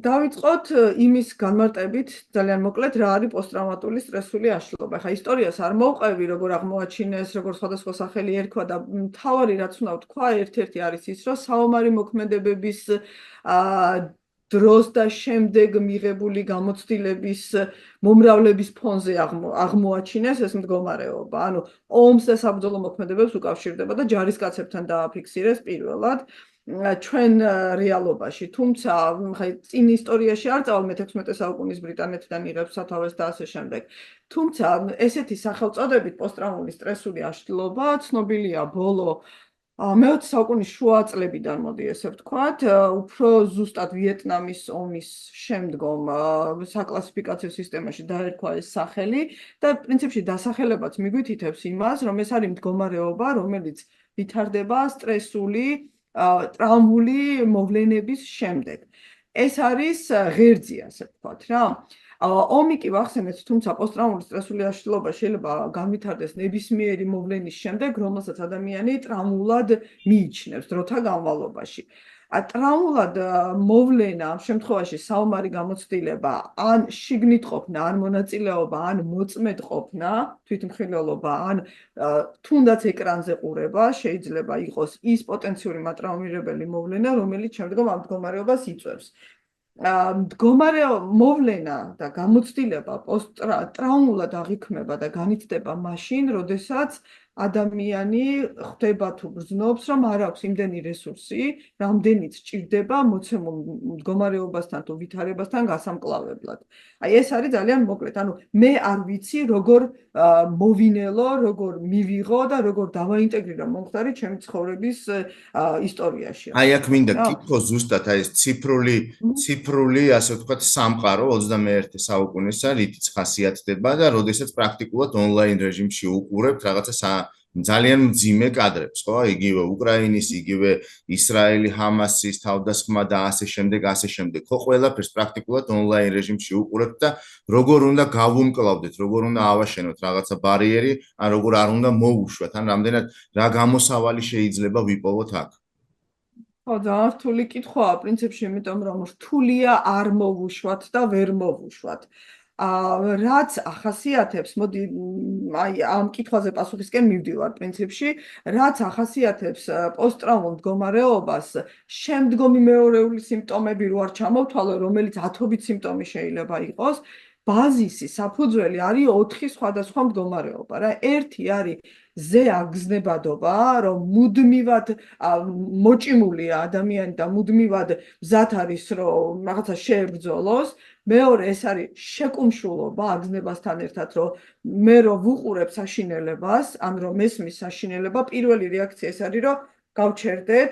დავიწყოთ იმის განმარტებით ძალიან მოკლედ რა არის პოსტტრაუმატული სტრესული აშლილობა. ხა ისტორიას არ მოვყევი, როგორ აღმოაჩინეს, როგორ სხვადასხვა სახელი ერქვა და მთავარი რაც უნდა ვთქვა, ერთ-ერთი არის ის, რომ საომარი მოქმედებების დროს და შემდეგ მიღებული გამოცდილების მომრავლების ფონზე აღმოაჩინეს ეს მდგომარეობა. ანუ ომს და საბრძოლო მოქმედებებს უკავშირდება და ჯარისკაცებთან დააფიქსირეს პირველად. ჩვენ რეალობაში, თუმცა წინ ისტორიაში არ წავალ მე-16 საუკუნის ბრიტანეთიდან იღებს სათავეს და ასე შემდეგ. თუმცა ესეთი სახელწოდებით პოსტტრაუმული სტრესული აშლილობა ცნობილია ბოლო მე-20 საუკუნის შუა წლებიდან, მოდი ესე ვთქვათ, უფრო ზუსტად ვიეტნამის ომის შემდგომ საკლასიფიკაციო სისტემაში დაერქვა ეს სახელი და პრინციპში დასახელებაც მიგვითითებს იმას, რომ ეს არის მდგომარეობა, რომელიც ვითარდება სტრესული ტრაუმული მოვლენების შემდეგ. ეს არის ღერძი, ასე ვთქვათ რა. ომი კი ვახსენეთ, თუმცა პოსტტრაუმული სტრესული აშლილობა შეიძლება განვითარდეს ნებისმიერი მოვლენის შემდეგ, რომელსაც ადამიანი ტრაუმულად მიიჩნევს დროთა განმავლობაში. ტრაუმულად მოვლენა ამ შემთხვევაში საომარი გამოცდილება ან შიგნით ყოფნა, ან მონაწილეობა, ან მოწმედ ყოფნა, თვითმხილველობა, ან თუნდაც ეკრანზე ყურება, შეიძლება იყოს ის პოტენციური მატრაუმირებელი მოვლენა, რომელიც შემდგომ ამ მდგომარეობას იწვევს. მოვლენა და გამოცდილება ტრაუმულად აღიქმება და განიცდება მაშინ, როდესაც ადამიანი ხვდება თუ გრძნობს, რომ არ აქვს იმდენი რესურსი, რამდენიც სჭირდება მოცემულ მდგომარეობასთან თუ ვითარებასთან გასამკლავებლად. აი ეს არის ძალიან მოკლედ, ანუ მე არ ვიცი როგორ მოვინელო, როგორ მივიღო და როგორ დავაინტეგრირა მომხდარი ჩემი ცხოვრების ისტორიაში. აი აქ მინდა კითხო ზუსტად აი ეს ციფრული, ასე ვთქვათ, სამყარო 21 საუკუნესა რითიც ხასიათდება და როდესაც პრაქტიკულად ონლაინ რეჟიმში უყურებთ რაღაცა ძალიან მძიმე კადრებს, ხო? იგივე უკრაინის, იგივე ისრაელი, ჰამასის თავდასხმა და ასე შემდეგ. ხო, ყველაფერს პრაქტიკულად ონლაინ რეჟიმში უყურებთ და როგორ უნდა გავუმკლავდეთ, როგორ უნდა ავაშენოთ რაღაცა ბარიერი, ან როგორ არ უნდა მოვუშვათ, ან რამდენად რა გამოსავალი შეიძლება ვიპოვოთ აქ. ხო, ძალიან რთული კითხვაა პრინციპში, იმიტომ რომ რთულია არ მოვუშვათ და ვერ მოვუშვათ. რაც ახასიათებს, მოდი აი ამ კითხვაზე პასუხისკენ მივდივარ პრინციპში, რაც ახასიათებს პოსტტრაუმულ მდგომარეობას, შემდგომი მეორეული სიმპტომები რო არ ჩამოვთვალო, რომელიც ათობით სიმპტომი შეიძლება იყოს, ბაზისი, საფუძველი არის 4 სხვადასხვა მდგომარეობა რა. ერთი არის ზეაგზნებადობა, რომ მუდმივად მოჭიმულია ადამიანი და მუდმივად მზად არის, რომ რაღაცა შეებრძოლოს. მეორე ეს არის შეკუმშულობა აგზნებასთან ერთად, რომ მე რო ვუყურებ საშინელებას, ან რომ მესმის საშინელება, პირველი რეაქცია ეს არის, რომ გავჩერდეთ,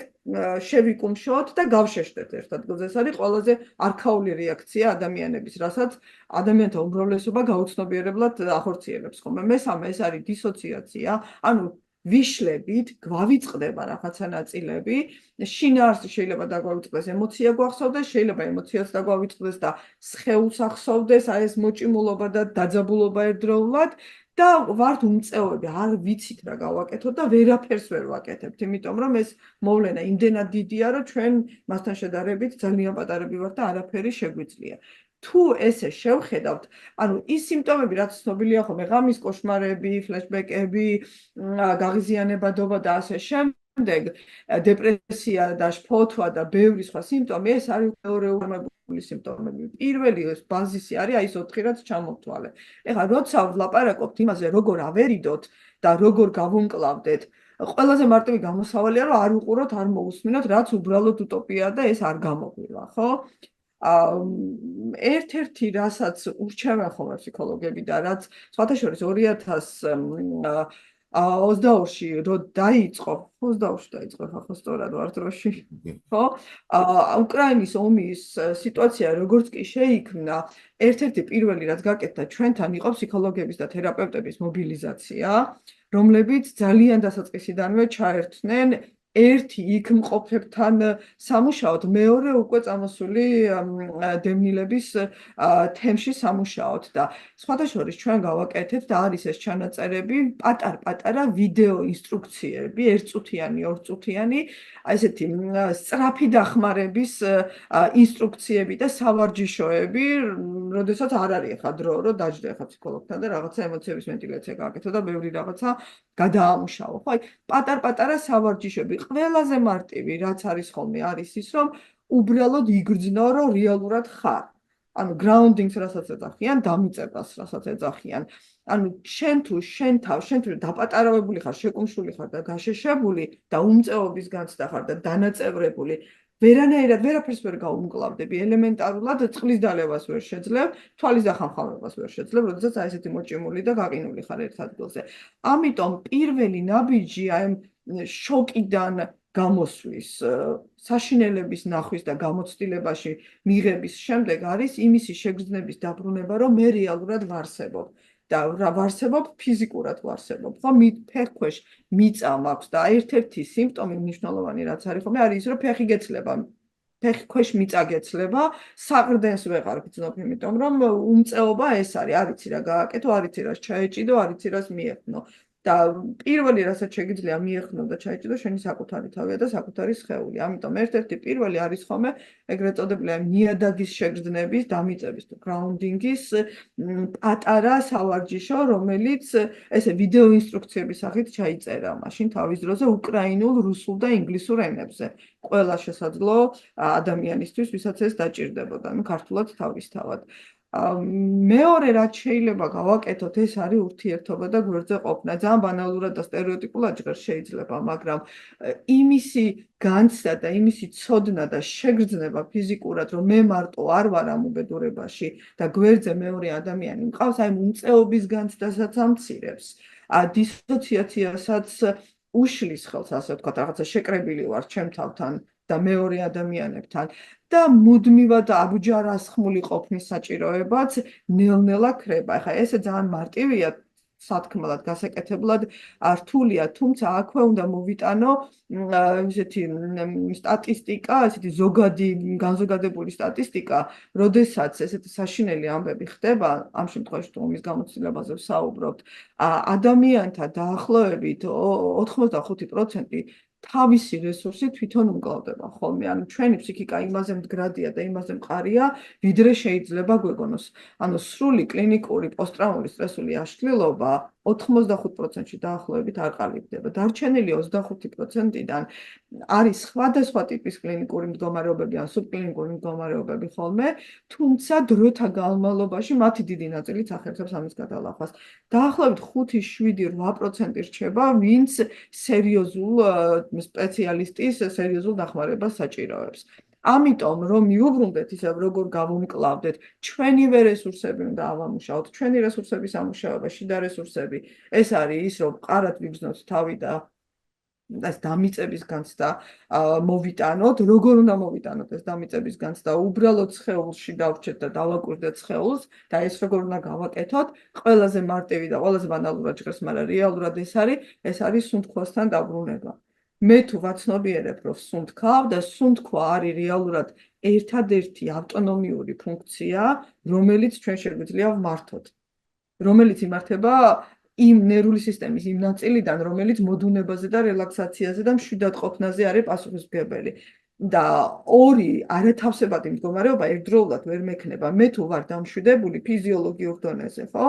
შევიკუმშოთ და გავშეშდეთ ერთ ადგილზე. ეს არის ყველაზე არქაული რეაქცია ადამიანების, რასაც ადამიანთა უმრავლესობა გაუცნობიერებლად ახორციელებს ხოლმე. მესამე ეს არის დისოციაცია, ანუ ვიშლებით, გვავიწყდება რაღაცა ნაწილები, შინაარსი შეიძლება დაგვავიწყდეს ემოცია გვახსოვდეს, შეიძლება ემოციაც დაგვავიწყდეს და სხეულს ახსოვდეს, აი ეს მოჭიმულობა და დაძაბულობა ერთდროულად. და ვართ უმწეოები, არ ვიცით რა გავაკეთოთ და ვერაფერს ვერ ვაკეთებთ, იმიტომ რომ ეს მოვლენა იმდენად დიდია, რომ ჩვენ მასთან შედარებით ძალიან პატარები ვართ და არაფერი შეგვიძლია. თუ ესე შევხედავთ, ანუ ის სიმპტომები, რაც ცნობილია ხოლმე, ღამის კოშმარები, ფლეშბეკები, გაღიზიანებადობა და ასე შემდეგ, დეპრესია და შფოთვა და ბევრი სხვა სიმპტომი, ეს არის მეორეული სიმპტომები. პირველი ბაზისი არის აი ეს 4 რაც ჩამოვთვალე. ეხლა როცა ვლაპარაკობთ იმაზე, როგორ ავერიდოთ და როგორ გავუმკლავდეთ, ყველაზე მარტივი გამოსავალია, რომ არ უყუროთ, არ მოусმინოთ, რაც უბრალოდ უტოპია და ეს არ გამოგვივა, ხო? ერთ-ერთი რასაც ურჩევენ ხოლმე ფსიქოლოგები და რაც სხვათა შორის 2022-ში რო დაიწყო, 22-ში დაიწყო ხო სწორად ვარ დროში, ხო? უკრაინის ომის სიტუაცია როგორც კი შეიქმნა, ერთ-ერთი პირველი რაც გაკეთდა ჩვენთან იყო ფსიქოლოგების და თერაპევტების მობილიზაცია, რომლებიც ძალიან დასაწყისიდანვე ჩაერთნენ ერთი იქ მყოფებთან სამუშაოდ, მეორე უკვე წამოსული დევნილების თემში სამუშაოდ და სხვადასხვა ჩვენ გავაკეთეთ და არის ეს ჩანაწერები, პატარ-პატარა ვიდეო ინსტრუქციები, ერთწუთიანი, ორწუთიანი, ესეთი სწრაფი დახმარების ინსტრუქციები და სავარჯიშოები, როდესაც არ არის ახლა დრო, რომ დაждდე ახლა ფსიქოლოგთან და რაღაცა ემოციების ვენტილაცია გააკეთო და ბევრი რაღაცა გადაამუშავო. ხო, აი, პატარ-პატარა სავარჯიშოები, ყველაზე მარტივი, რაც არის ხოლმე, არის ის, რომ უბრალოდ იგრძნო, რომ რეალურად ხარ. ანუ grounding-ს რასაც ეძახიან, დამიწებას რასაც ეძახიან. ანუ შენ თუ დაპატარავებული ხარ, შეკუმშული ხარ და გაშეშებული და უმწეობის განცდა ხარ და დანაწევრებული, ვერანაირად ვერაფერს ვერ გაუმკლავდები, ელემენტარულად წყლის დალევას ვერ შეძლებ, თვალის დახამხამებას ვერ შეძლებ, როდესაც აი ესეთი მოჭიმული და გაყინული ხარ ერთ ადგილზე. ამიტომ პირველი ნაბიჯი აი შოკიდან გამოსვლის, საშინელების ნახვის და გამოცდილებაში მიღების შემდეგ არის იმისი შეგრძნების დაბრუნება, რომ მე რეალურად ვარსებობ. და ვარსებობ ფიზიკურად ვარსებობ. ხო, ფეხქვეშ მიწა მაქვს და ერთ-ერთი სიმპტომი მნიშვნელოვანი რაც არის ხოლმე არის ის, რომ ფეხი გეცლება. ფეხქვეშ მიწა გეცლება, საყრდენს ვეღარ გძნობ, იმიტომ რომ უმწეობა ეს არის, არ იცი რა გააკეთო, არ იცი რას ჩაეჭიდო, არ იცი რას მიეხნო. და პირველი რასაც შეგიძლია მიეხნო და ჩაეჭიდო შენი საკუთარი თავია და საკუთარი სხეული. ამიტომ ერთ-ერთი პირველი არის ხოლმე ეგრეთ წოდებული ნიადაგის შეგრძნების, დამიწების თუ grounding-ის პატარა სავარჯიშო, რომელიც ესე ვიდეო ინსტრუქციების სახით ჩაიწერა მაშინ თავის დროზე უკრაინულ, რუსულ და ინგლისურ ენებზე. ყველა შესაძლო ადამიანისთვის, ვისაც ეს დაჭირდებოდა, ანუ ქართულად თავისთავად. მეორე რაც შეიძლება გავაკეთოთ, ეს არის ურთიერთობა და გვერდზე ყოფნა. ძალიან ბანალურად და სტერეოტიპულად ჟღერ შეიძლება, მაგრამ იმისი განცდა და იმისი ცოდნა და შეგრძნება ფიზიკურად, რომ მე მარტო არ ვარ ამ უბედურებაში და გვერდზე მეორე ადამიანი მყავს, აი უმწეობის განცდასაც ამცირებს. დისოციაციასაც უშლის ხელს, ასე ვთქვათ, რაღაცა შეკრებილი ვარ ჩემ თავთან და მეორე ადამიანებთან და მუდმივად აბჯარასხმული ყოფნის საჭიროებაც ნელ-ნელა ქრება. ახლა ესე ძალიან მარტივია, სათქმელად, გასაკეთებლად რთულია, თუმცა აქვე უნდა მოვიტანო ესეთი სტატისტიკა, ესეთი ზოგადი, განზოგადებული სტატისტიკა, როდესაც ესეთი საშინელი ამბები ხდება, ამ შემთხვევაში თუ ომის გამოცდილებაზე ვსაუბრობთ, ადამიანთა დაახლოებით 85% თავისი რესურსი თვითონ უმკლავდება ხოლმე. ანუ ჩვენი ფსიქიკა იმაზე მდგრადია და იმაზე მყარია, ვიდრე შეიძლება გვეგონოს. ანუ სრული კლინიკური პოსტტრაუმული სტრესული აშლილობა 85%-ში დაახლოებით არ ყალიბდება. დარჩენილი 25%-დან არის სხვადასხვა ტიპის კლინიკური მდგომარეობები ან სუბკლინიკური მდგომარეობები ხოლმე, თუმცა დროთა განმავლობაში მათი დიდი ნაწილიც ახერხებს ამის გადალახვას. დაახლოებით 5-7-8% რჩება, ვინც სერიოზულ სპეციალისტის სერიოზულ დახმარებას საჭიროებს. ამიტომ რომ მიუბრუნდეთ ისე როგორ გავუმკლავდეთ, ჩვენივე რესურსები უნდა ავამუშავოთ, ჩვენი რესურსების ამუშავება, შიდა რესურსები, ეს არის ის, რომ მყარად ვიგრძნოთ თავი და ეს დამიწების განცდა მოვიტანოთ, როგორ უნდა მოვიტანოთ ეს დამიწების განცდა, უბრალოდ სხეულში დავრჩეთ და დავაკვირდეთ სხეულს და ეს როგორ უნდა გავაკეთოთ, ყველაზე მარტივი და ყველაზე ბანალურად ჟღერს, მაგრამ რეალურად ეს არის სუნთქვასთან დაბრუნება. მე თუ ვაცნობიერებ, რომ სუნთქავ და სუნთქვა არის რეალურად ერთადერთი ავტონომიური ფუნქცია, რომელიც ჩვენ შეგვიძლია ვმართოთ. რომელიც იმართება იმ ნერვული სისტემის იმ ნაწილიდან, რომელიც მოდუნებაზე და რელაქსაციაზე და მშვიდად ყოფნაზე არის პასუხისმგებელი. და ორი არათავსებადი მდგომარეობა ერთდროულად ვერ მექნება. მე თუ ვარ დამშვიდებული ფიზიოლოგიურ დონეზე, ხო?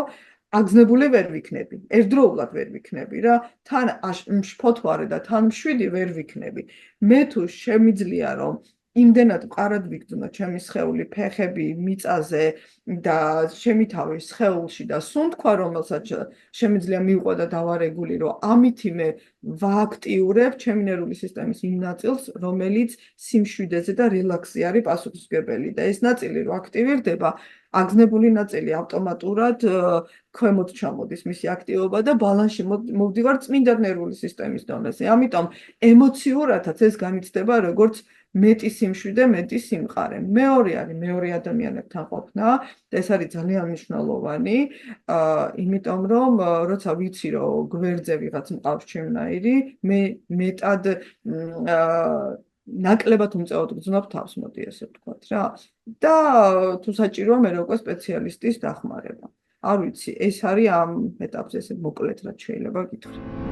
აგზნებული ვერ ვიქნები. ერთდროულად ვერ ვიქნები რა. თან მშფოთვარე და თან მშვიდი ვერ ვიქნები. მე თუ შემიძლია რომ იმდენად მყარად ვიგრძნო ჩემი სხეული ფეხები მიწაზე და ჩემი თავი სხეულში და სუნთქვა რომელსაც შემიძლია მივყვა და დავარეგული რომ ამითი მე ვააქტიურებ ჩემი ნერვული სისტემის იმ ნაწილს რომელიც სიმშვიდეზე და რელაქსზე არის პასუხისმგებელი და ეს ნაწილი რო აქტივირდება აგზნებული ნაწილი ავტომატურად ქვემოთ ჩამოდის მისი აქტივობა და ბალანსში მოვდივარ წმინდა ნერვული სისტემის დონეზე. ამიტომ ემოციურადაც ეს განიცდება როგორც მეტი სიმშვიდე, მეტი სიმყარე. მეორე არის მეორე ადამიანებთან ყოფნა და ეს არის ძალიან მნიშვნელოვანი, იმიტომ რომ როცა ვიცი რომ გვერდზე ვიღაც მყავს ჩემნაირი, მე მეტად ნაკლებად უმწეოდ გძნობ თავს, მოდი ესე ვთქვათ რა. და თუ საჭიროა მე უკვე სპეციალისტის დახმარება. არ ვიცი, ეს არის ამ ეტაპზე ესე მოკლედ რაც შეიძლება გითხრა.